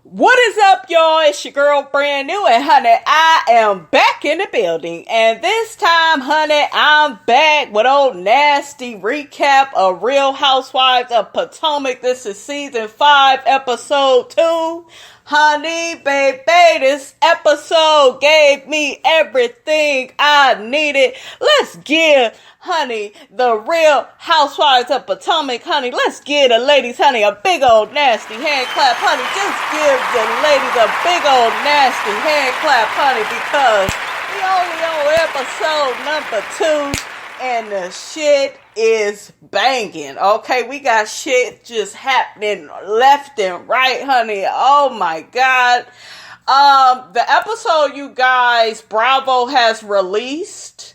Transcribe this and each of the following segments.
What is up, y'all? It's your girl, Brand New, and honey, I am back in the building. And this time, honey, I'm back with old nasty recap of Real Housewives of Potomac. This is season 5, episode 2. Honey, baby, this episode gave me everything I needed. Let's give, honey, the Real Housewives of Potomac, honey. Let's give the ladies, honey, a big old nasty hand clap, honey. Just give the ladies a big old nasty hand clap, honey, because we only on episode number 2 and the shit is banging. Okay, we got shit just happening left and right, honey. Oh my God. The episode, you guys, Bravo has released.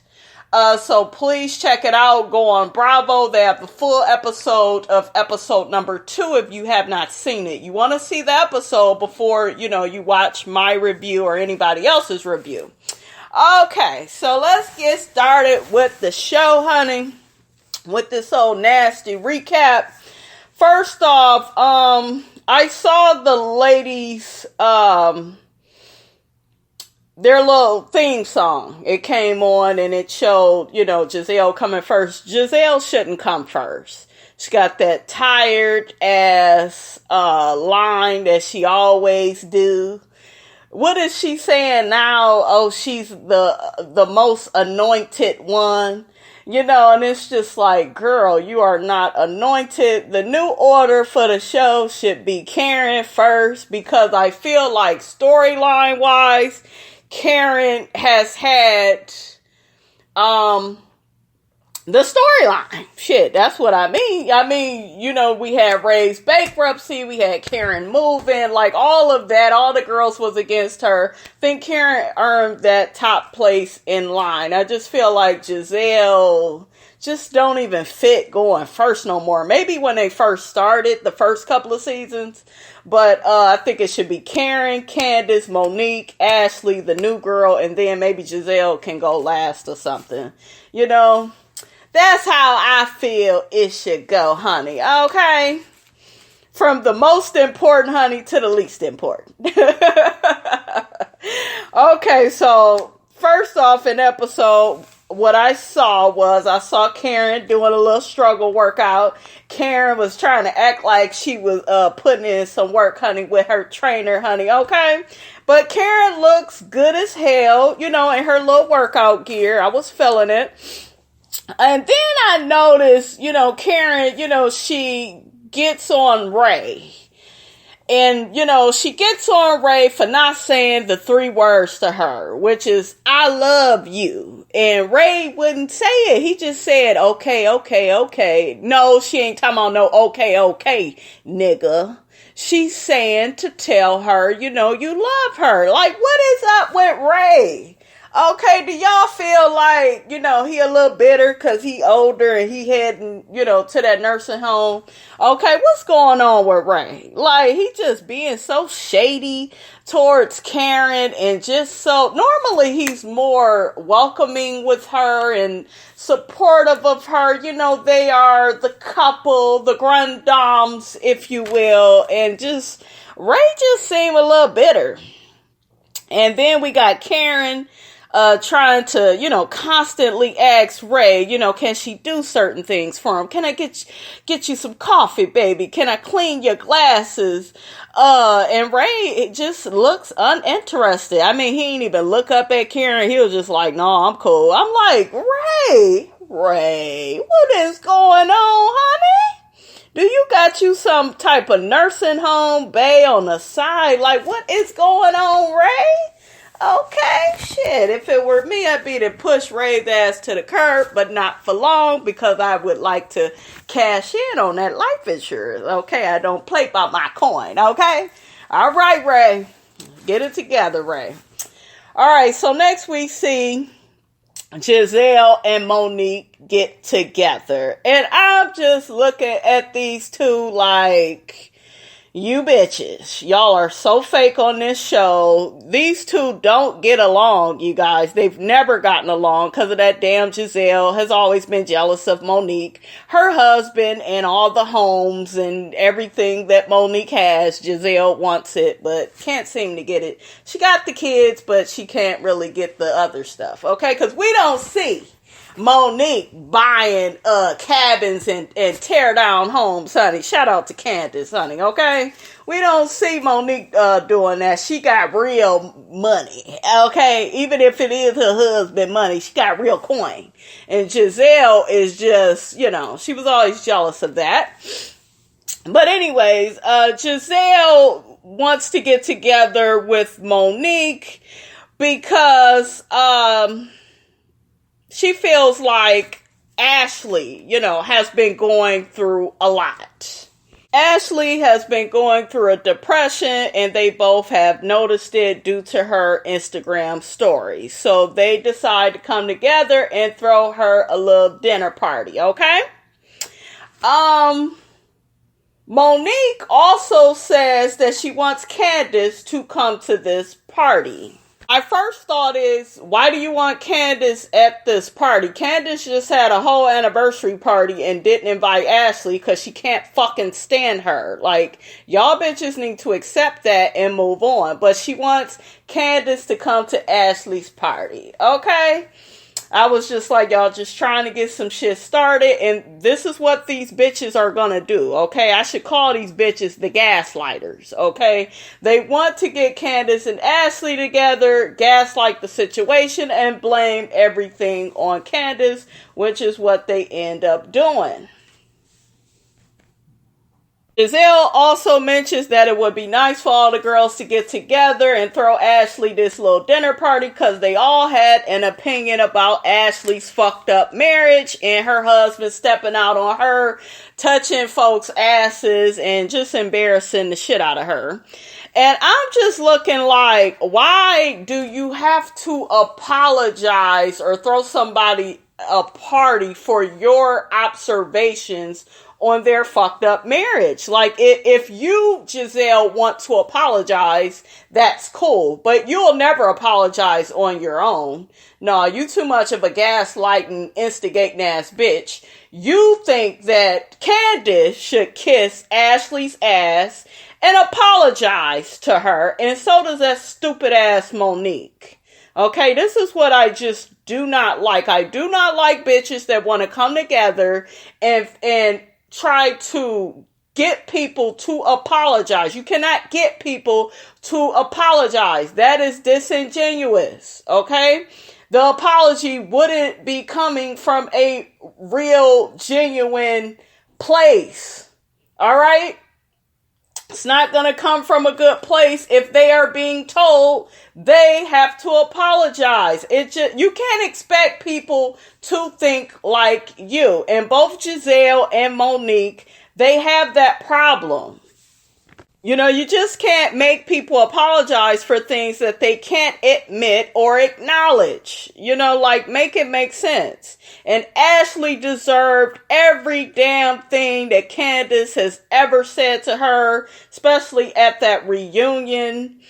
So please check it out. Go on Bravo. They have the full episode of episode number 2 if you have not seen it. You want to see the episode before, you watch my review or anybody else's review. Okay, so let's get started with the show, honey. With this old nasty recap. First off, I saw the ladies, their little theme song. It came on and it showed, Gizelle coming first. Gizelle shouldn't come first. She got that tired ass line that she always do. What is she saying now? Oh, she's the most anointed one. And it's just like, girl, you are not anointed. The new order for the show should be Karen first, because I feel like storyline wise, Karen has had, the storyline. Shit, that's what I mean. We had Ray's bankruptcy, we had Karen moving, like all of that, all the girls was against her. I think Karen earned that top place in line. I just feel like Gizelle just don't even fit going first no more. Maybe when they first started, the first couple of seasons. But I think it should be Karen, Candiace, Monique, Ashley, the new girl, and then maybe Gizelle can go last or something. That's how I feel it should go, honey. Okay? From the most important, honey, to the least important. Okay, so first off in episode, what I saw Karen doing a little struggle workout. Karen was trying to act like she was putting in some work, honey, with her trainer, honey, okay? But Karen looks good as hell, in her little workout gear. I was feeling it. And then I noticed, Karen, she gets on Ray. And, she gets on Ray for not saying the 3 words to her, which is, I love you. And Ray wouldn't say it. He just said, okay, okay, okay. No, she ain't talking about no okay, okay, nigga. She's saying to tell her, you love her. Like, what is up with Ray? Okay, do y'all feel like, he a little bitter because he older and he heading, to that nursing home? Okay, what's going on with Ray? Like, he just being so shady towards Karen and just so, normally he's more welcoming with her and supportive of her. They are the couple, the grand dames, if you will, and just, Ray just seemed a little bitter. And then we got Karen trying to, constantly ask Ray, can she do certain things for him? Can I get you some coffee, baby? Can I clean your glasses? And Ray just looks uninterested. I mean, he ain't even look up at Karen. He was just like, no, I'm cool. I'm like, Ray, what is going on, honey? Do you got you some type of nursing home bay on the side? Like, what is going on, Ray? Okay, shit. If it were me, I'd be to push Ray's ass to the curb, but not for long, because I would like to cash in on that life insurance. Okay, I don't play by my coin. Okay, all right, Ray, get it together, Ray. All right, so next we see Gizelle and Monique get together, and I'm just looking at these two like, You bitches, y'all are so fake on this show. These two don't get along, you guys. They've never gotten along because of that damn Gizelle has always been jealous of Monique, her husband, and all the homes and everything that Monique has. Gizelle wants it, but can't seem to get it. She got the kids, but she can't really get the other stuff, okay? Because we don't see Monique buying cabins and tear down homes, honey. Shout out to Candace, honey, okay? We don't see Monique doing that. She got real money, okay? Even if it is her husband money, she got real coin. And Gizelle is just, you know, she was always jealous of that. But anyways, Gizelle wants to get together with Monique because, she feels like Ashley, you know, has been going through a lot. Ashley has been going through a depression, and they both have noticed it due to her Instagram stories. So they decide to come together and throw her a little dinner party, okay? Monique also says that she wants Candace to come to this party. My first thought is, why do you want Candace at this party? Candace just had a whole anniversary party and didn't invite Ashley because she can't fucking stand her. Like, y'all bitches need to accept that and move on. But she wants Candace to come to Ashley's party, okay? I was just like, y'all just trying to get some shit started, and this is what these bitches are gonna do, okay? I should call these bitches the gaslighters, okay? They want to get Candace and Ashley together, gaslight the situation, and blame everything on Candace, which is what they end up doing. Gizelle also mentions that it would be nice for all the girls to get together and throw Ashley this little dinner party because they all had an opinion about Ashley's fucked up marriage and her husband stepping out on her, touching folks' asses, and just embarrassing the shit out of her. And I'm just looking like, why do you have to apologize or throw somebody a party for your observations on their fucked up marriage? Like, if you, Gizelle, want to apologize, that's cool, but you'll never apologize on your own. No, you too much of a gaslighting, instigating ass bitch. You think that Candace should kiss Ashley's ass and apologize to her, and so does that stupid ass Monique. Okay, this is what I just do not like. I do not like bitches that want to come together and try to get people to apologize. You cannot get people to apologize. That is disingenuous, okay? The apology wouldn't be coming from a real, genuine place, all right? It's not going to come from a good place if they are being told they have to apologize. You can't expect people to think like you. And both Gizelle and Monique, they have that problem. You know, you just can't make people apologize for things that they can't admit or acknowledge. You know, like, make it make sense. And Ashley deserved every damn thing that Candace has ever said to her, especially at that reunion.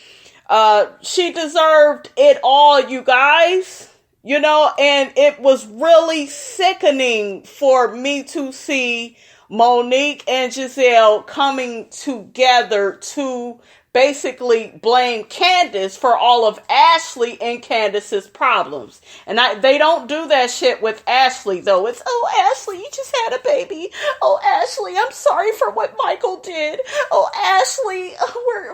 She deserved it all, you guys. You know, and it was really sickening for me to see Monique and Gizelle coming together to basically blame Candace for all of Ashley and Candace's problems. And they don't do that shit with Ashley, though. It's, oh, Ashley, you just had a baby. Oh, Ashley, I'm sorry for what Michael did. Oh, Ashley,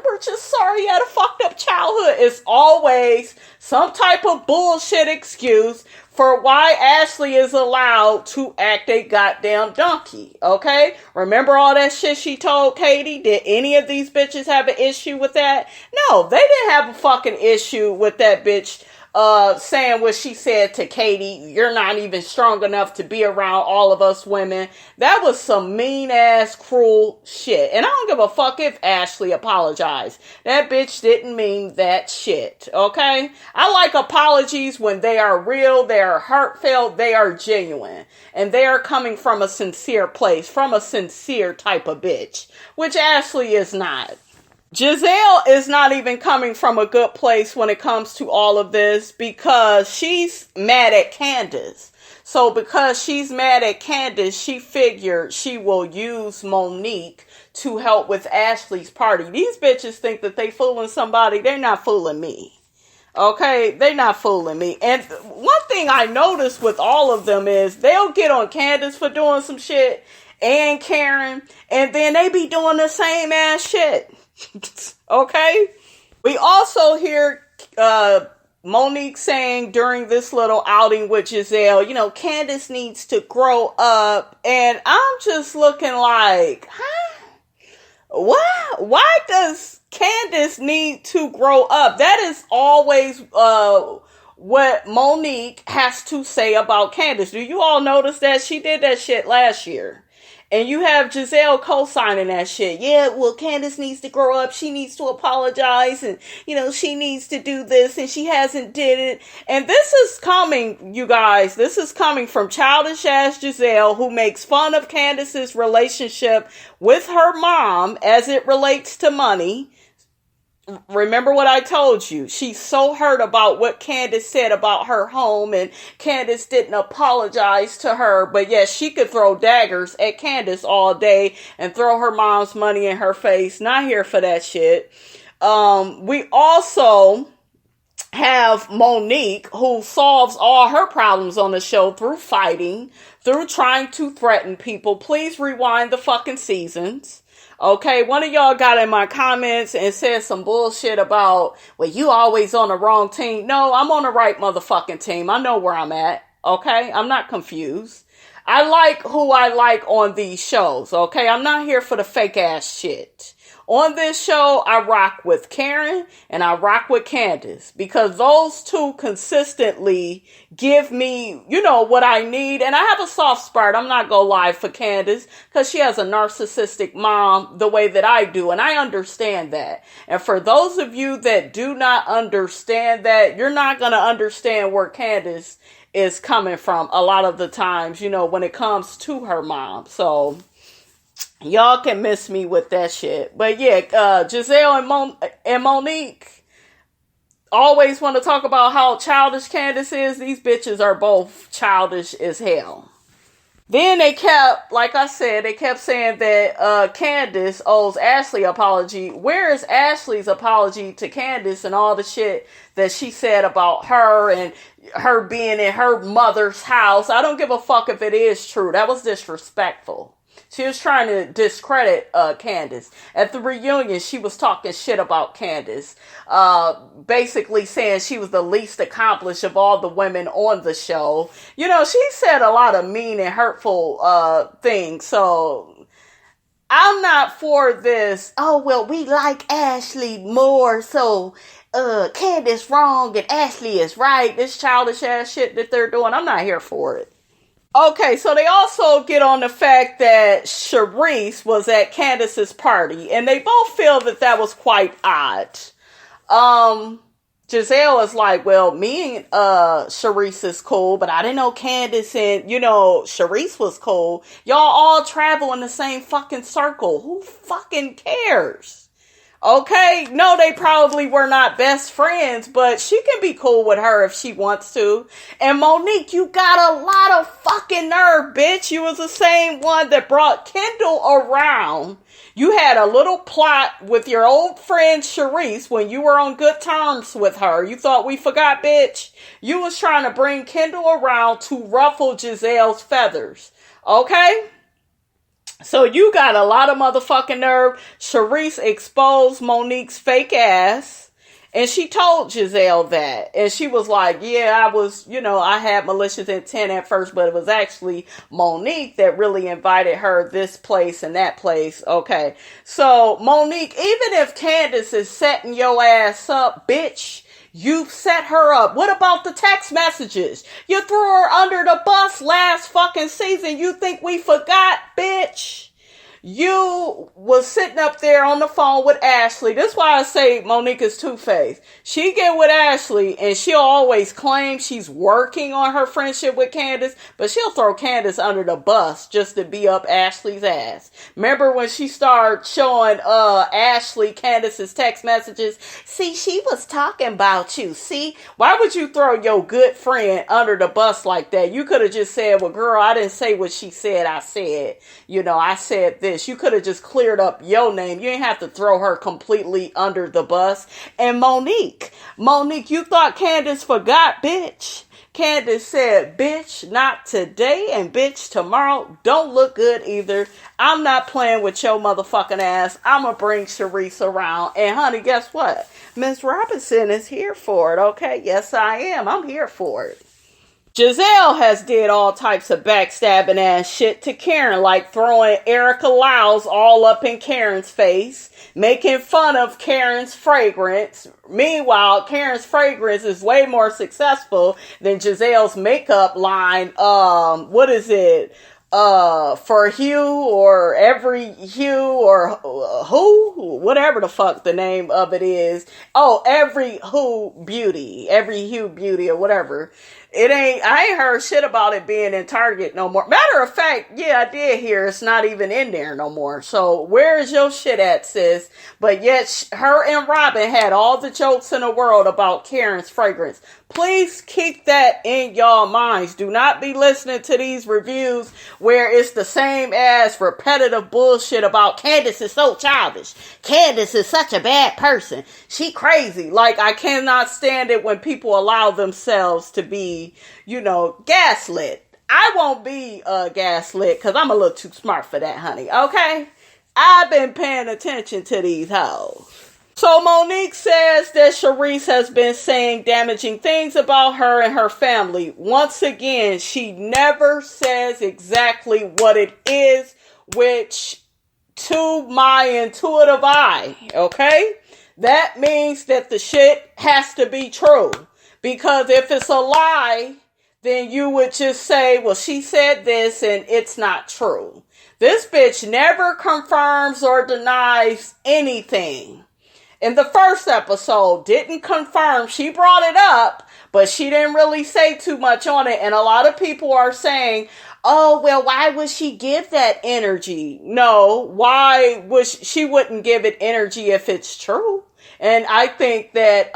we're just sorry you had a fucked up childhood. It's always some type of bullshit excuse for why Ashley is allowed to act a goddamn donkey, okay? Remember all that shit she told Katie? Did any of these bitches have an issue with that? No, they didn't have a fucking issue with that bitch saying what she said to Katie, you're not even strong enough to be around all of us women. That was some mean ass, cruel shit. And I don't give a fuck if Ashley apologized. That bitch didn't mean that shit, okay? I like apologies when they are real, they are heartfelt, they are genuine. And they are coming from a sincere place, from a sincere type of bitch, which Ashley is not. Gizelle is not even coming from a good place when it comes to all of this because she's mad at Candace. So because she's mad at Candace, she figured she will use Monique to help with Ashley's party. These bitches think that they fooling somebody. They're not fooling me. Okay? They're not fooling me. And one thing I noticed with all of them is they'll get on Candace for doing some shit and Karen, and then they be doing the same ass shit. Okay? We also hear Monique saying during this little outing with Gizelle, Candace needs to grow up. And I'm just looking like, huh? What? Why does Candace need to grow up? That is always what Monique has to say about Candace. Do you all notice that? She did that shit last year. And you have Gizelle co-signing that shit. Yeah, well, Candace needs to grow up. She needs to apologize. And, she needs to do this. And she hasn't did it. And this is coming, you guys. This is coming from childish ass Gizelle, who makes fun of Candace's relationship with her mom as it relates to money. Remember what I told you. She's so hurt about what Candace said about her home, and Candace didn't apologize to her, but yes, she could throw daggers at Candace all day and throw her mom's money in her face. Not here for that shit. We also have Monique, who solves all her problems on the show through fighting, through trying to threaten people. Please rewind the fucking seasons. Okay, one of y'all got in my comments and said some bullshit about, well, you always on the wrong team. No, I'm on the right motherfucking team. I know where I'm at. Okay, I'm not confused. I like who I like on these shows. Okay, I'm not here for the fake ass shit. On this show, I rock with Karen and I rock with Candace because those two consistently give me, what I need. And I have a soft spot, I'm not gonna lie, for Candace because she has a narcissistic mom the way that I do. And I understand that. And for those of you that do not understand that, you're not gonna understand where Candace is coming from a lot of the times, when it comes to her mom. So y'all can miss me with that shit. But yeah, Gizelle and Monique always want to talk about how childish Candace is. These bitches are both childish as hell. Then they kept, like I said, they kept saying that Candace owes Ashley an apology. Where is Ashley's apology to Candace and all the shit that she said about her and her being in her mother's house? I don't give a fuck if it is true. That was disrespectful. She was trying to discredit Candace. At the reunion, she was talking shit about Candace. Basically saying she was the least accomplished of all the women on the show. She said a lot of mean and hurtful things. So I'm not for this, oh, well, we like Ashley more, so Candace wrong and Ashley is right. This childish ass shit that they're doing, I'm not here for it. Okay, so they also get on the fact that Charisse was at Candace's party, and they both feel that was quite odd. Gizelle is like, well, me and Charisse is cool, but I didn't know Candace and, Charisse was cool. Y'all all travel in the same fucking circle. Who fucking cares? Okay, no, they probably were not best friends, but she can be cool with her if she wants to. And Monique, you got a lot of fucking nerve, bitch. You was the same one that brought Kendall around. You had a little plot with your old friend Charisse when you were on good terms with her. You thought we forgot, bitch? You was trying to bring Kendall around to ruffle Gizelle's feathers. Okay? So you got a lot of motherfucking nerve. Charisse exposed Monique's fake ass. And she told Gizelle that. And she was like, yeah, I was, I had malicious intent at first, but it was actually Monique that really invited her this place and that place. Okay. So Monique, even if Candace is setting your ass up, bitch, You set her up. What about the text messages? You threw her under the bus last fucking season. You think we forgot, bitch? You was sitting up there on the phone with Ashley. That's why I say Monique is two-faced. She get with Ashley and she'll always claim she's working on her friendship with Candace, but she'll throw Candace under the bus just to be up Ashley's ass. Remember when she started showing Ashley Candace's text messages? See, she was talking about you. See, why would you throw your good friend under the bus like that? You could have just said, well, girl, I didn't say what she said. I said, I said this. You could have just cleared up your name. You didn't have to throw her completely under the bus. And Monique, you thought Candace forgot, bitch. Candace said, bitch, not today, and bitch, tomorrow don't look good either. I'm not playing with your motherfucking ass. I'm gonna bring Charisse around. And honey, guess what? Miss Robinson is here for it, okay? Yes, I am. I'm here for it. Gizelle has did all types of backstabbing ass shit to Karen, like throwing Erica Lyles all up in Karen's face, making fun of Karen's fragrance. Meanwhile, Karen's fragrance is way more successful than Gizelle's makeup line. What is it? For Hugh or Every Hugh or Who? Whatever the fuck the name of it is. Oh, Every Hugh Beauty or whatever. I ain't heard shit about it being in Target no more. Matter of fact, yeah, I did hear it's not even in there no more. So where is your shit at, sis? But yet her and Robin had all the jokes in the world about Karen's fragrance. Please keep that in y'all minds. Do not be listening to these reviews where it's the same as repetitive bullshit about Candace is so childish. Candace is such a bad person. She crazy. Like, I cannot stand it when people allow themselves to be, gaslit. I won't be gaslit because I'm a little too smart for that, honey. Okay? I've been paying attention to these hoes. So Monique says that Charisse has been saying damaging things about her and her family. Once again, she never says exactly what it is, which to my intuitive eye, okay? That means that the shit has to be true. Because if it's a lie, then you would just say, well, she said this and it's not true. This bitch never confirms or denies anything. In the first episode, didn't confirm. She brought it up, but she didn't really say too much on it. And a lot of people are saying, oh, well, why would she give that energy? No, she wouldn't give it energy if it's true. And I think that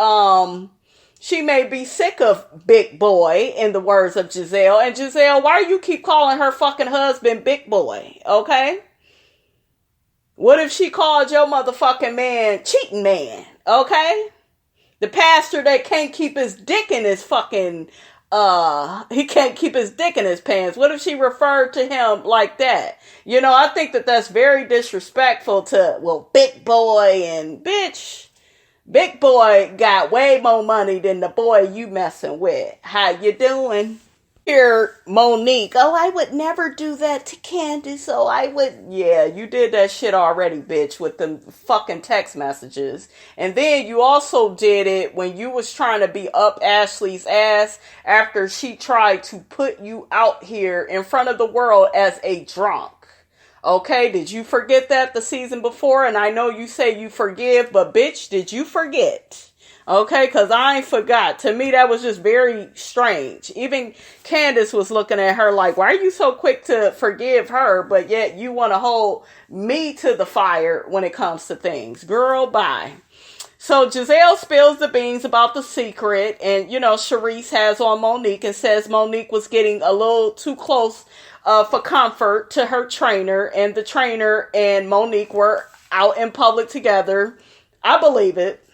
she may be sick of Big Boy, in the words of Gizelle. And Gizelle, why do you keep calling her fucking husband Big Boy? Okay? What if she called your motherfucking man cheating man? Okay? The pastor that can't keep his dick in his fucking, he can't keep his dick in his pants. What if she referred to him like that? I think that that's very disrespectful to, well, Big Boy and bitch. Big Boy got way more money than the boy you messing with. How you doing? Here, Monique. Oh, I would never do that to Candace. Yeah, you did that shit already, bitch, with them fucking text messages. And then you also did it when you was trying to be up Ashley's ass after she tried to put you out here in front of the world as a drunk. Okay, did you forget that the season before? And I know you say you forgive, but bitch, did you forget? Okay, because I ain't forgot. To me, that was just very strange. Even Candace was looking at her like, why are you so quick to forgive her, but yet you want to hold me to the fire when it comes to things? Girl, bye. So Gizelle spills the beans about the secret, and, Charisse has on Monique and says Monique was getting a little too close for comfort to her trainer, and the trainer and Monique were out in public together. I believe it.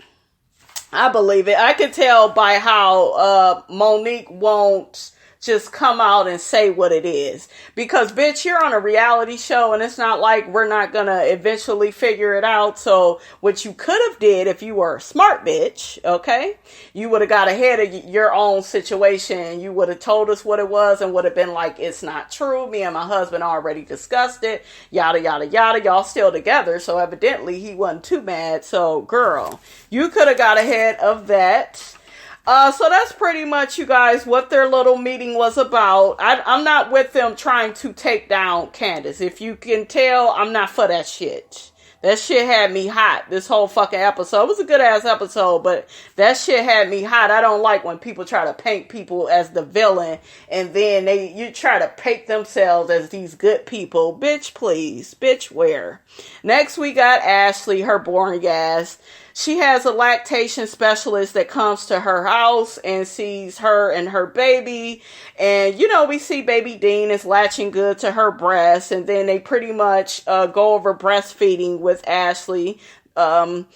I can tell by how Monique won't just come out and say what it is. Because, bitch, you're on a reality show, and it's not like we're not gonna eventually figure it out. So, what you could have did if you were a smart bitch, okay? You would have got ahead of your own situation, and you would have told us what it was, and would have been like, it's not true. Me and my husband already discussed it. Yada, yada, yada. Y'all still together, so evidently he wasn't too mad. So, girl, you could have got ahead of that. So that's pretty much, you guys, what their little meeting was about. I'm not with them trying to take down Candace. If you can tell, I'm not for that shit. That shit had me hot, this whole fucking episode. It was a good ass episode, but that shit had me hot. I don't like when people try to paint people as the villain and then you try to paint themselves as these good people. Bitch, please. Bitch, where? Next we got Ashley, her boring ass. She has a lactation specialist that comes to her house and sees her and her baby. And, we see baby Dean is latching good to her breast. And then they pretty much go over breastfeeding with Ashley. And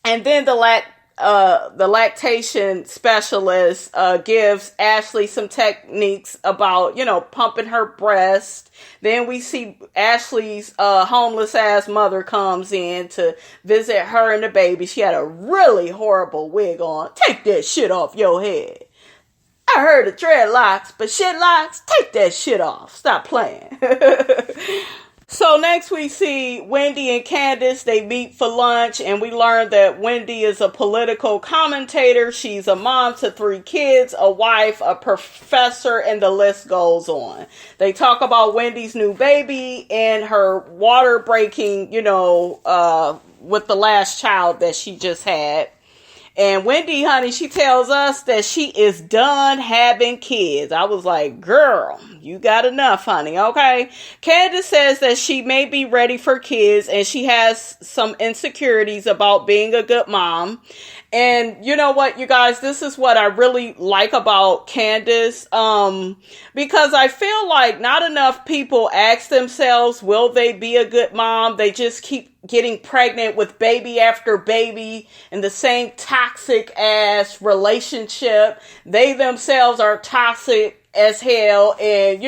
then the lactation specialist gives Ashley some techniques about, pumping her breast. Then we see Ashley's homeless ass mother comes in to visit her and the baby. She had a really horrible wig on. Take that shit off your head. I heard of dreadlocks, but shit locks, take that shit off. Stop playing. So next we see Wendy and Candace. They meet for lunch and we learn that Wendy is a political commentator. She's a mom to 3 kids, a wife, a professor, and the list goes on. They talk about Wendy's new baby and her water breaking, with the last child that she just had. And Wendy, honey, she tells us that she is done having kids. I was like, girl, you got enough, honey, okay? Candace says that she may be ready for kids and she has some insecurities about being a good mom. And you know what, you guys, this is what I really like about Candace, because I feel like not enough people ask themselves, will they be a good mom? They just keep getting pregnant with baby after baby in the same toxic ass relationship. They themselves are toxic as hell and,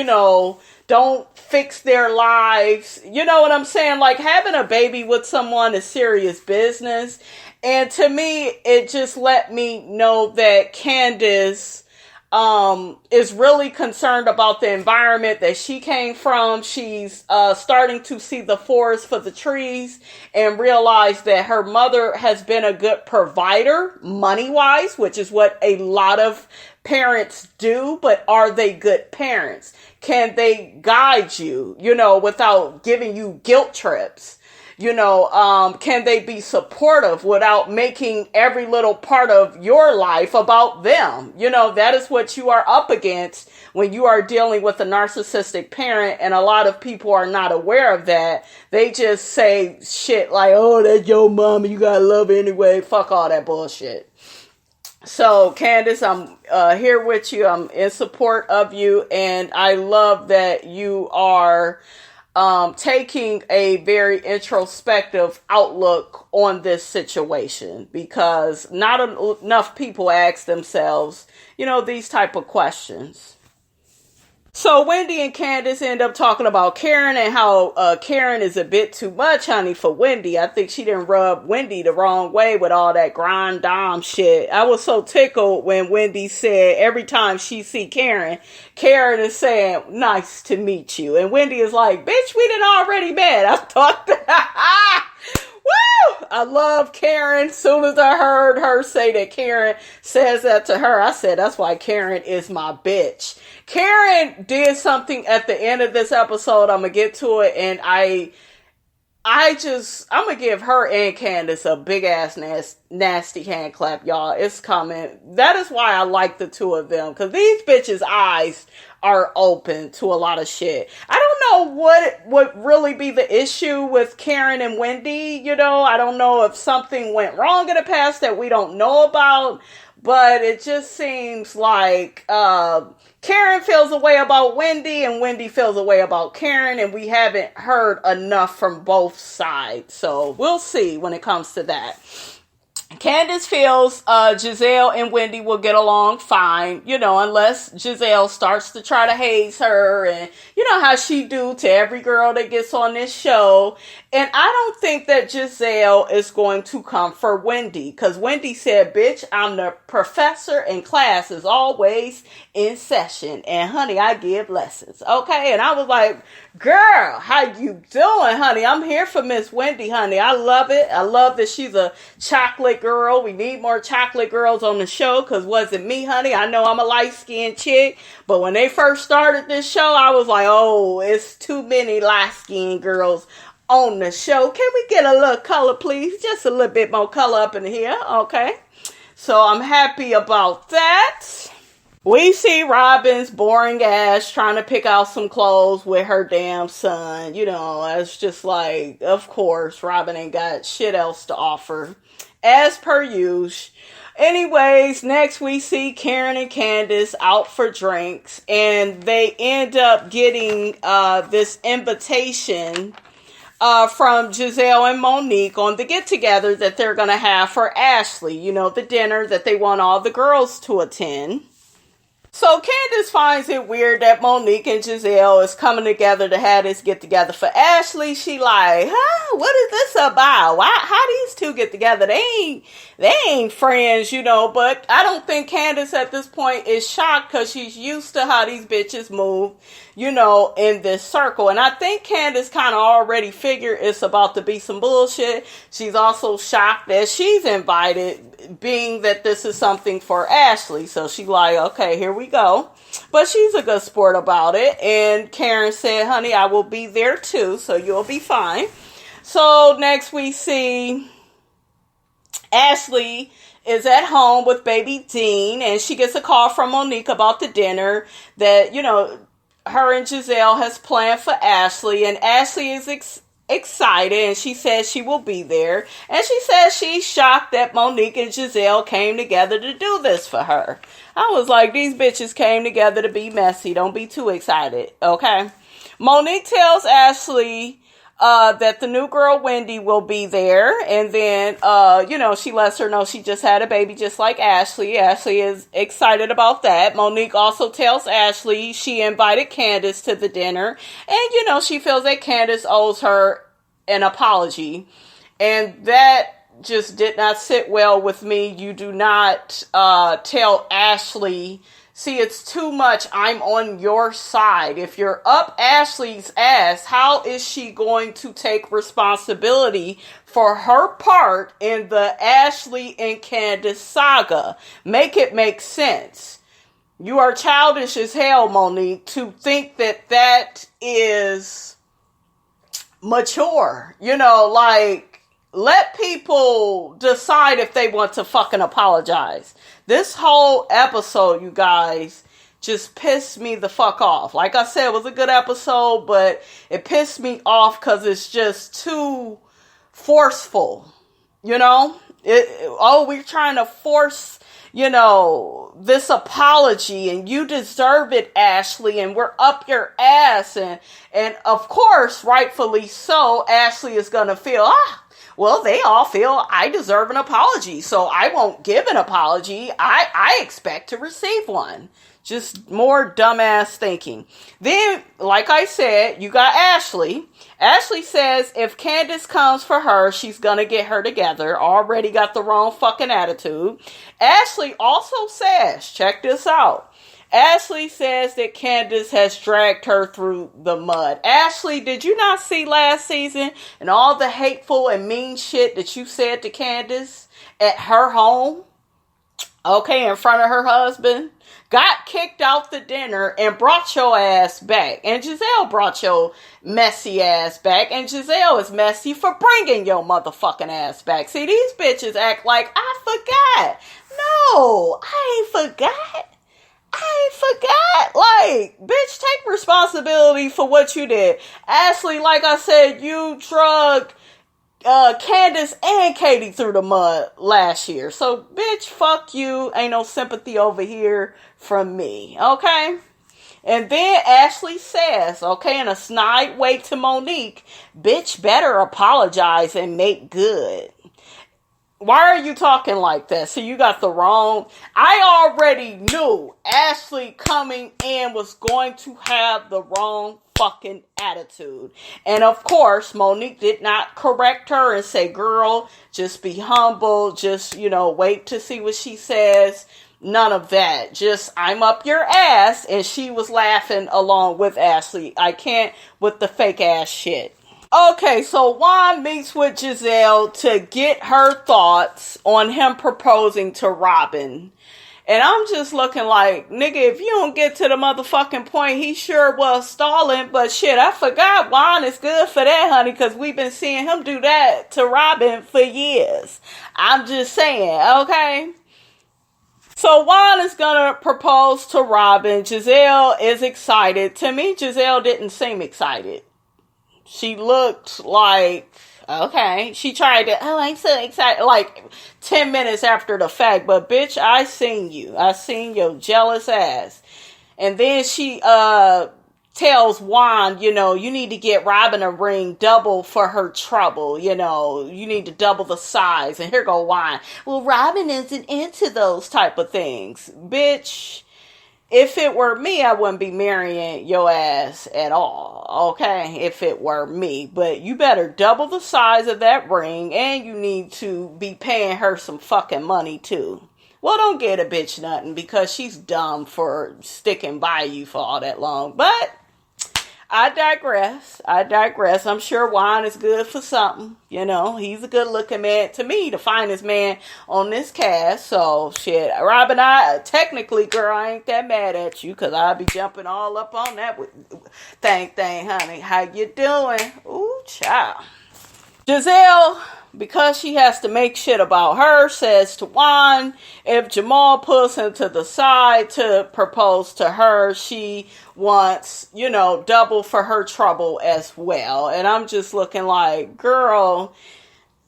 don't fix their lives. You know what I'm saying? Like, having a baby with someone is serious business. And to me, it just let me know that Candace is really concerned about the environment that she came from. She's starting to see the forest for the trees and realize that her mother has been a good provider, money-wise, which is what a lot of parents do. But are they good parents? Can they guide you, without giving you guilt trips? Can they be supportive without making every little part of your life about them? That is what you are up against when you are dealing with a narcissistic parent, and a lot of people are not aware of that. They just say shit like, oh, that's your mama, you gotta love her anyway. Fuck all that bullshit. So, Candace, I'm here with you. I'm in support of you, and I love that you are taking a very introspective outlook on this situation, because not enough people ask themselves, these type of questions. So Wendy and Candace end up talking about Karen and how Karen is a bit too much, honey, for Wendy. I think she didn't rub Wendy the wrong way with all that grind dom shit. I was so tickled when Wendy said every time she see Karen, Karen is saying, nice to meet you. And Wendy is like, bitch, we done already met. I thought that. Woo! I love Karen. Soon as I heard her say that Karen says that to her, I said, that's why Karen is my bitch. Karen did something at the end of this episode. I'm going to get to it. And I'm going to give her and Candace a big ass nasty hand clap, y'all. It's coming. That is why I like the two of them. Because these bitches' eyes are open to a lot of shit. I don't know what would really be the issue with Karen and Wendy. I don't know if something went wrong in the past that we don't know about. But it just seems like Karen feels a way about Wendy and Wendy feels a way about Karen. And we haven't heard enough from both sides. So we'll see when it comes to that. Candace feels Gizelle and Wendy will get along fine, unless Gizelle starts to try to haze her, and how she do to every girl that gets on this show. And I don't think that Gizelle is going to come for Wendy, because Wendy said, bitch, I'm the professor and class is always in session. And honey, I give lessons. Okay. And I was like, girl, how you doing, honey? I'm here for Miss Wendy, honey. I love it. I love that she's a chocolate girl. We need more chocolate girls on the show, because wasn't me, honey. I know I'm a light-skinned chick, but when they first started this show, I was like, oh, it's too many light-skinned girls on the show. Can we get a little color, please? Just a little bit more color up in here, okay? So I'm happy about that. We see Robin's boring ass trying to pick out some clothes with her damn son. You know, it's just like, of course, Robin ain't got shit else to offer, as per usual. Anyways, next we see Karen and Candace out for drinks, and they end up getting this invitation from Gizelle and Monique on the get-together that they're going to have for Ashley. You know, the dinner that they want all the girls to attend. So Candace finds it weird that Monique and Gizelle is coming together to have this get together for Ashley. She like, huh? What is this about? Why? How these two get together? They ain't friends, you know. But I don't think Candace at this point is shocked, because she's used to how these bitches move, you know, in this circle. And I think Candace kind of already figured it's about to be some bullshit. She's also shocked that she's invited, being that this is something for Ashley. So she like, okay, here we go. But she's a good sport about it. And Karen said, honey, I will be there too, so you'll be fine. So next we see Ashley is at home with baby Dean, and she gets a call from Monique about the dinner that, you know, her and Gizelle has planned for Ashley, and Ashley is excited, and she says she will be there, and she says she's shocked that Monique and Gizelle came together to do this for her. I was like, these bitches came together to be messy. Don't be too excited, okay? Monique tells Ashley that the new girl Wendy will be there, and then you know, she lets her know she just had a baby just like Ashley. Ashley is excited about that. Monique also tells Ashley she invited Candace to the dinner, and you know, she feels that Candace owes her an apology, and that just did not sit well with me. You do not tell Ashley, see, it's too much. I'm on your side. If you're up Ashley's ass, how is she going to take responsibility for her part in the Ashley and Candace saga? Make it make sense. You are childish as hell, Monique, to think that that is mature. You know, like, let people decide if they want to fucking apologize. This whole episode, you guys, just pissed me the fuck off. Like I said, it was a good episode, but it pissed me off because it's just too forceful. You know? We're trying to force, you know, this apology, and you deserve it, Ashley, and we're up your ass. And of course, rightfully so, Ashley is going to feel, well, they all feel I deserve an apology, so I won't give an apology. I expect to receive one. Just more dumbass thinking. Then, like I said, you got Ashley. Ashley says if Candace comes for her, she's gonna get her together. Already got the wrong fucking attitude. Ashley also says, check this out. Ashley says that Candace has dragged her through the mud. Ashley, did you not see last season and all the hateful and mean shit that you said to Candace at her home? Okay, in front of her husband? Got kicked out the dinner and brought your ass back. And Gizelle brought your messy ass back. And Gizelle is messy for bringing your motherfucking ass back. See, these bitches act like, I forgot. No, I ain't forgot. Like, bitch, take responsibility for what you did. Ashley, like I said, you drugged Candace and Katie through the mud last year. So, bitch, fuck you. Ain't no sympathy over here from me. Okay? And then Ashley says, okay, in a snide way to Monique, bitch, better apologize and make good. Why are you talking like that? So you got the wrong. I already knew Ashley coming in was going to have the wrong fucking attitude. And of course, Monique did not correct her and say, girl, just be humble. Just, you know, wait to see what she says. None of that. Just, I'm up your ass. And she was laughing along with Ashley. I can't with the fake ass shit. Okay, so Juan meets with Gizelle to get her thoughts on him proposing to Robin. And I'm just looking like, nigga, if you don't get to the motherfucking point, he sure was stalling. But shit, I forgot Juan is good for that, honey, because we've been seeing him do that to Robin for years. I'm just saying, okay? So Juan is going to propose to Robin. Gizelle is excited. To me, Gizelle didn't seem excited. She looked like, okay. She tried to, oh, I'm so excited, like 10 minutes after the fact. But bitch, I seen you. I seen your jealous ass. And then she tells Juan, you know, you need to get Robin a ring double for her trouble. You know, you need to double the size. And here go Juan. Well, Robin isn't into those type of things. Bitch. If it were me, I wouldn't be marrying your ass at all, okay? If it were me. But you better double the size of that ring, and you need to be paying her some fucking money, too. Well, don't get a bitch nothing, because she's dumb for sticking by you for all that long. But I digress. I'm sure Juan is good for something. You know, he's a good looking man. To me, the finest man on this cast. So, shit. Robin, technically, girl, I ain't that mad at you. Because I'll be jumping all up on that thing, honey. How you doing? Ooh, child. Gizelle, because she has to make shit about her, says to Juan, if Jamal pulls him to the side to propose to her, she wants, you know, double for her trouble as well. And I'm just looking like, girl,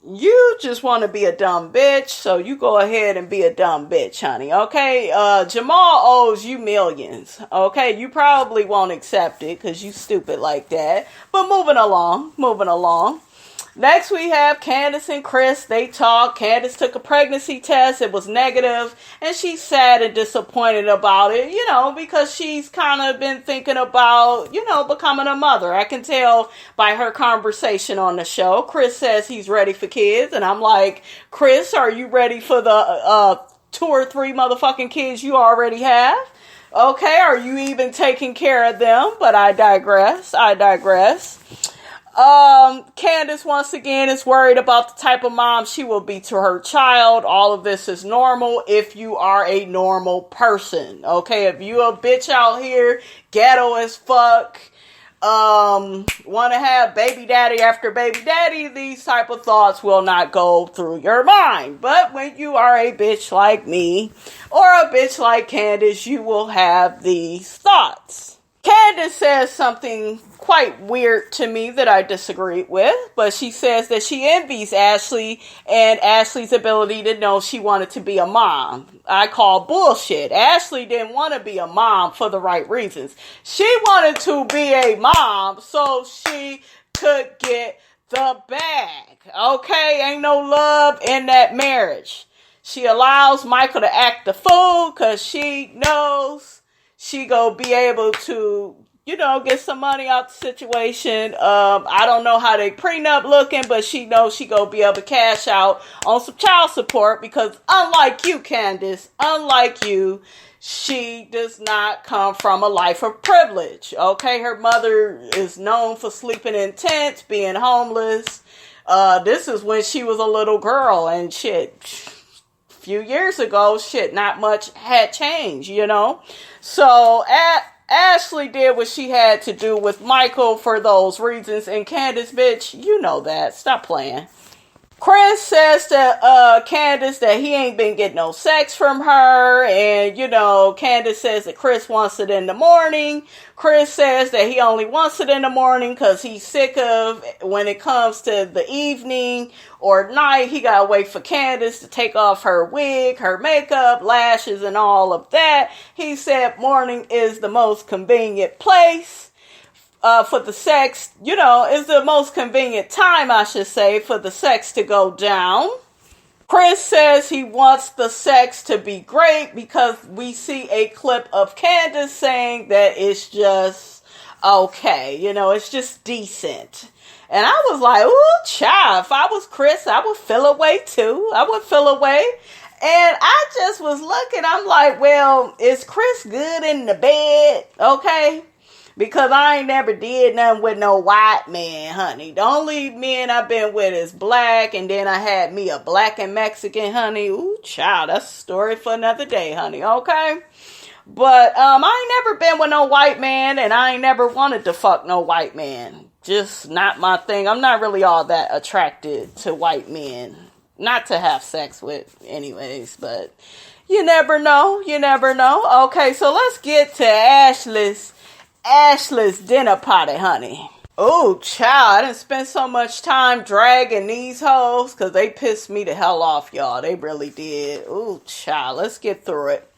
you just want to be a dumb bitch, so you go ahead and be a dumb bitch, honey, okay? Jamal owes you millions, okay? You probably won't accept it because you stupid like that. But moving along. Next, we have Candace and Chris. They talk. Candace took a pregnancy test. It was negative, and she's sad and disappointed about it, you know, because she's kind of been thinking about, you know, becoming a mother. I can tell by her conversation on the show. Chris says he's ready for kids, and I'm like, Chris, are you ready for the 2 or 3 motherfucking kids you already have? Okay, are you even taking care of them? But I digress. Candace, once again, is worried about the type of mom she will be to her child. All of this is normal if you are a normal person. Okay, if you a bitch out here, ghetto as fuck, want to have baby daddy after baby daddy, these type of thoughts will not go through your mind. But when you are a bitch like me, or a bitch like Candace, you will have these thoughts. Candace says something quite weird to me that I disagree with, but she says that she envies Ashley and Ashley's ability to know she wanted to be a mom. I call bullshit. Ashley didn't want to be a mom for the right reasons. She wanted to be a mom so she could get the bag. Okay? Ain't no love in that marriage. She allows Michael to act the fool because she knows she go be able to, you know, get some money out the situation. I don't know how they prenup looking, but she knows she go be able to cash out on some child support because unlike you, Candace, she does not come from a life of privilege. Okay, her mother is known for sleeping in tents, being homeless. This is when she was a little girl and shit. Few years ago, shit, not much had changed, you know. So Ashley did what she had to do with Michael for those reasons. And Candace, bitch, you know that. Stop playing. Chris says to Candace that he ain't been getting no sex from her. And, you know, Candace says that Chris wants it in the morning. Chris says that he only wants it in the morning because he's sick of when it comes to the evening or night. He got to wait for Candace to take off her wig, her makeup, lashes, and all of that. He said morning is the most convenient place. For the sex, you know, is the most convenient time, I should say, for the sex to go down. Chris says he wants the sex to be great because we see a clip of Candace saying that it's just okay, you know, it's just decent. And I was like, ooh, child, if I was Chris, I would feel away too. I would feel away. And I just was looking, I'm like, well, is Chris good in the bed? Okay. Because I ain't never did nothing with no white man, honey. The only men I've been with is black, and then I had me a black and Mexican, honey. Ooh, child, that's a story for another day, honey, okay? But I ain't never been with no white man, and I ain't never wanted to fuck no white man. Just not my thing. I'm not really all that attracted to white men. Not to have sex with, anyways, but you never know. You never know. Okay, so let's get to Ashley's dinner party, honey. Oh, child, I didn't spend so much time dragging these hoes because they pissed me the hell off, y'all. They really did. Oh, child, let's get through it.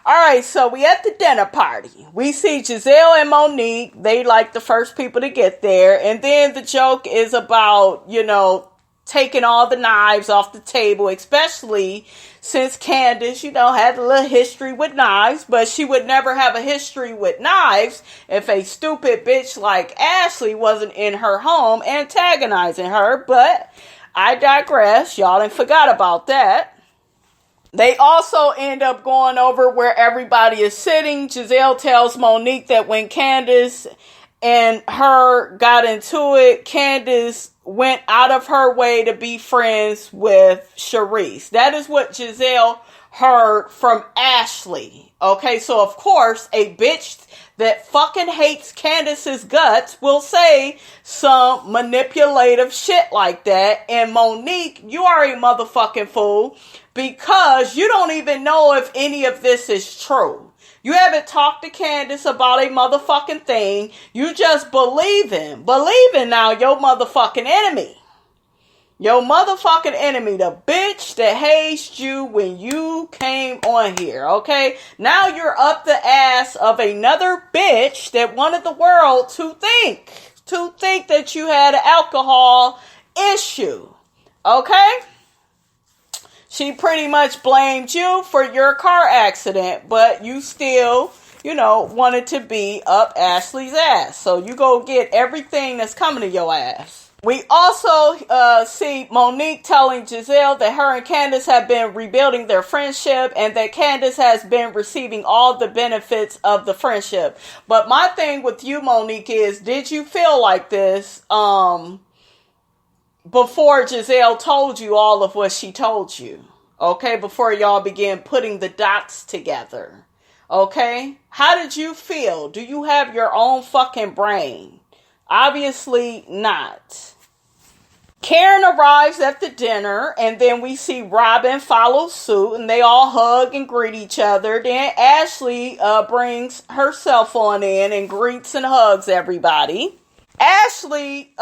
All right, so we at the dinner party. We see Gizelle and Monique. They like the first people to get there. And then the joke is about, taking all the knives off the table, especially since Candace, had a little history with knives, but she would never have a history with knives if a stupid bitch like Ashley wasn't in her home antagonizing her. But I digress. Y'all done forgot about that. They also end up going over where everybody is sitting. Gizelle tells Monique that when Candace and her got into it, Candace went out of her way to be friends with Charisse. That is what Gizelle heard from Ashley. Okay, so of course, a bitch that fucking hates Candace's guts will say some manipulative shit like that. And Monique, you are a motherfucking fool because you don't even know if any of this is true. You haven't talked to Candace about a motherfucking thing. You just believing now your motherfucking enemy. Your motherfucking enemy, the bitch that hazed you when you came on here, okay? Now you're up the ass of another bitch that wanted the world to think that you had an alcohol issue, okay? She pretty much blamed you for your car accident, but you still, wanted to be up Ashley's ass. So you go get everything that's coming to your ass. We also see Monique telling Gizelle that her and Candace have been rebuilding their friendship and that Candace has been receiving all the benefits of the friendship. But my thing with you, Monique, is did you feel like this before Gizelle told you all of what she told you? Okay, before y'all began putting the dots together. Okay? How did you feel? Do you have your own fucking brain? Obviously not. Karen arrives at the dinner, and then we see Robin follow suit, and they all hug and greet each other. Then Ashley brings herself on in and greets and hugs everybody. Ashley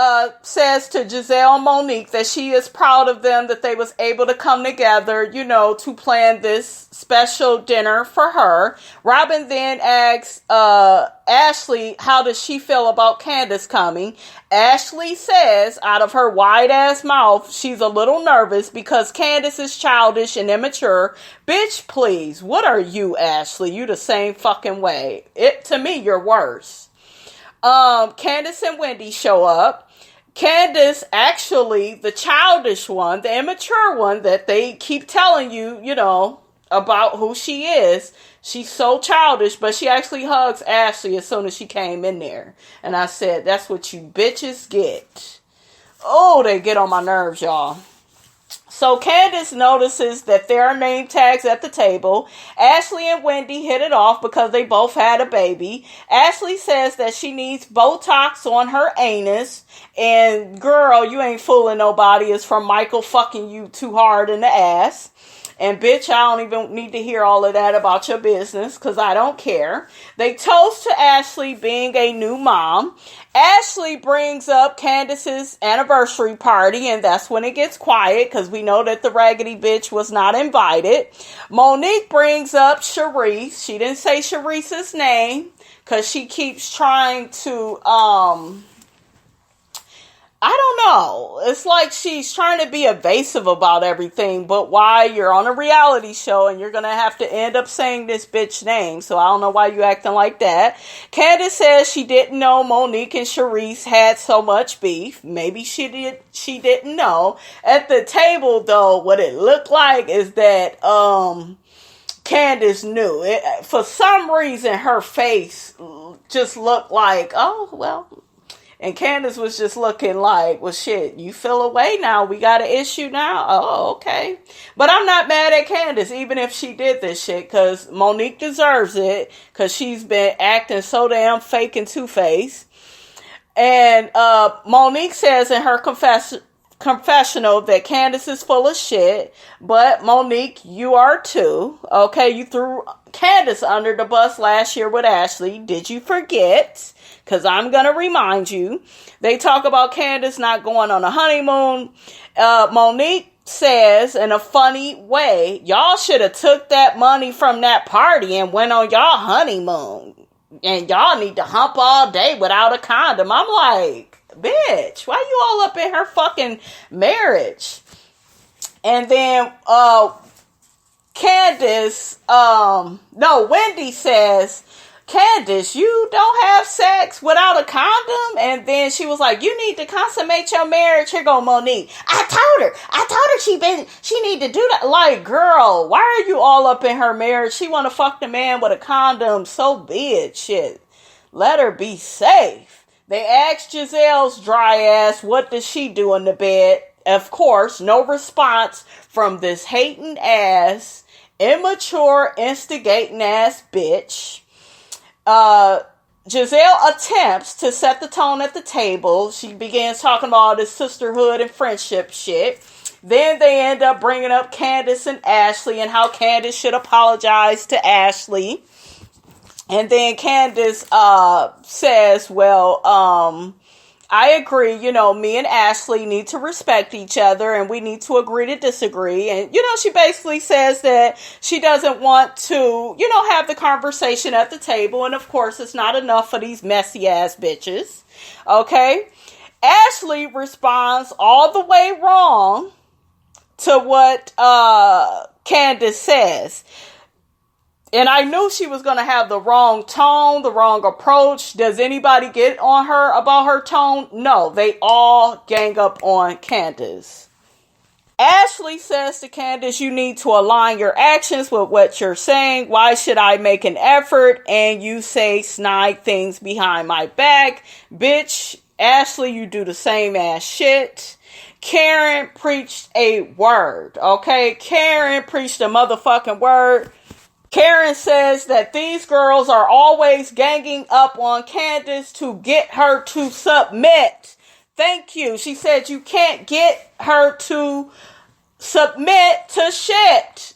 says to Gizelle and Monique that she is proud of them, that they was able to come together, to plan this special dinner for her. Robin then asks Ashley, how does she feel about Candace coming? Ashley says out of her wide ass mouth, she's a little nervous because Candace is childish and immature. Bitch, please. What are you, Ashley? You the same fucking way. To me, you're worse. Candace and Wendy show up. Candace, actually, the childish one, the immature one that they keep telling you, about who she is. She's so childish, but she actually hugs Ashley as soon as she came in there. And I said, that's what you bitches get. Oh, they get on my nerves, y'all. So Candace notices that there are name tags at the table. Ashley and Wendy hit it off because they both had a baby. Ashley says that she needs Botox on her anus. And girl, you ain't fooling nobody. It's from Michael fucking you too hard in the ass. And bitch, I don't even need to hear all of that about your business because I don't care. They toast to Ashley being a new mom. Ashley brings up Candace's anniversary party, and that's when it gets quiet because we know that the raggedy bitch was not invited. Monique brings up Charisse. She didn't say Charisse's name because she keeps trying to, I don't know. It's like she's trying to be evasive about everything, but why? You're on a reality show and you're going to have to end up saying this bitch name. So I don't know why you acting like that. Candace says she didn't know Monique and Charisse had so much beef. Maybe she didn't know. At the table, though, what it looked like is that Candace knew. For some reason, her face just looked like, oh, well. And Candace was just looking like, well, shit, you feel away now. We got an issue now. Oh, okay. But I'm not mad at Candace, even if she did this shit, because Monique deserves it, because she's been acting so damn fake and two-faced. And Monique says in her confessional that Candace is full of shit, but Monique, you are too. Okay, you threw Candace under the bus last year with Ashley. Did you forget? Because I'm going to remind you. They talk about Candace not going on a honeymoon. Monique says in a funny way, y'all should have took that money from that party and went on y'all honeymoon. And y'all need to hump all day without a condom. I'm like, bitch, why you all up in her fucking marriage? And then Wendy says, Candace, you don't have sex without a condom? And then she was like, you need to consummate your marriage. Here go Monique. I told her she need to do that. Like, girl, why are you all up in her marriage? She want to fuck the man with a condom. So be it. Shit. Let her be safe. They asked Gizelle's dry ass, what does she do in the bed? Of course, no response from this hating ass, immature, instigating ass bitch. Gizelle attempts to set the tone at the table. She begins talking about all this sisterhood and friendship shit. Then they end up bringing up Candace and Ashley and how Candace should apologize to Ashley. And then Candace says, well, I agree, me and Ashley need to respect each other and we need to agree to disagree. And, she basically says that she doesn't want to, have the conversation at the table. And of course, it's not enough for these messy ass bitches. Okay. Ashley responds all the way wrong to what Candace says. And I knew she was going to have the wrong tone, the wrong approach. Does anybody get on her about her tone? No, they all gang up on Candace. Ashley says to Candace, you need to align your actions with what you're saying. Why should I make an effort and you say snide things behind my back? Bitch, Ashley, you do the same ass shit. Karen preached a word, okay? Karen preached a motherfucking word. Karen says that these girls are always ganging up on Candace to get her to submit. Thank you. She said you can't get her to submit to shit.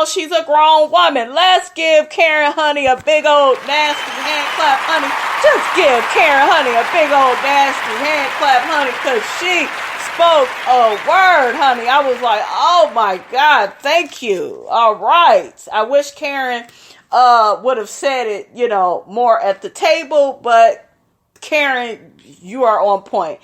She's a grown woman. Let's give Karen Honey a big old nasty hand clap, honey. Just give Karen Honey a big old nasty hand clap, honey, because she spoke a word, honey. I was like, oh my God, thank you. All right. I wish Karen would have said it, more at the table, but Karen, you are on point.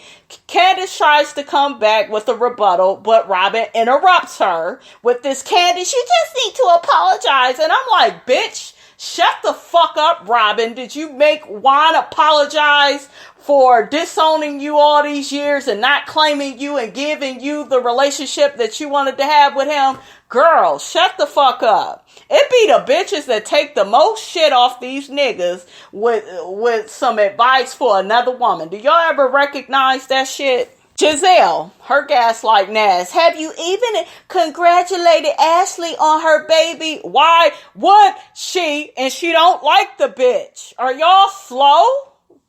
Candace tries to come back with a rebuttal, but Robin interrupts her with this, Candace, you just need to apologize. And I'm like, bitch, shut the fuck up, Robin. Did you make Juan apologize for disowning you all these years and not claiming you and giving you the relationship that you wanted to have with him? Girl, shut the fuck up. It be the bitches that take the most shit off these niggas with some advice for another woman. Do y'all ever recognize that shit? Gizelle, her gaslighting ass. Have you even congratulated Ashley on her baby? Why would she? And she don't like the bitch. Are y'all slow?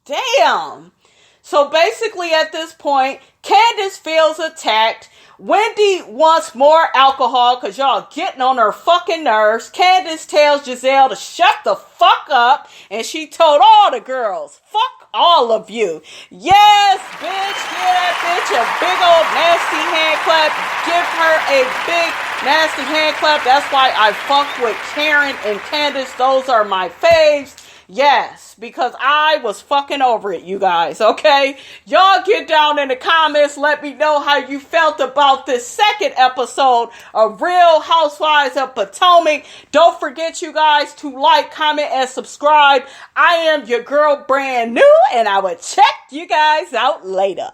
Damn. So basically at this point, Candace feels attacked. Wendy wants more alcohol because y'all getting on her fucking nerves. Candace tells Gizelle to shut the fuck up. And she told all the girls, fuck all of you. Yes, bitch, give that bitch a big old nasty hand clap. Give her a big nasty hand clap. That's why I fuck with Karen and Candace. Those are my faves. Yes, because I was fucking over it, you guys, okay? Y'all get down in the comments. Let me know how you felt about this second episode of Real Housewives of Potomac. Don't forget, you guys, to like, comment, and subscribe. I am your girl, brand new, and I will check you guys out later.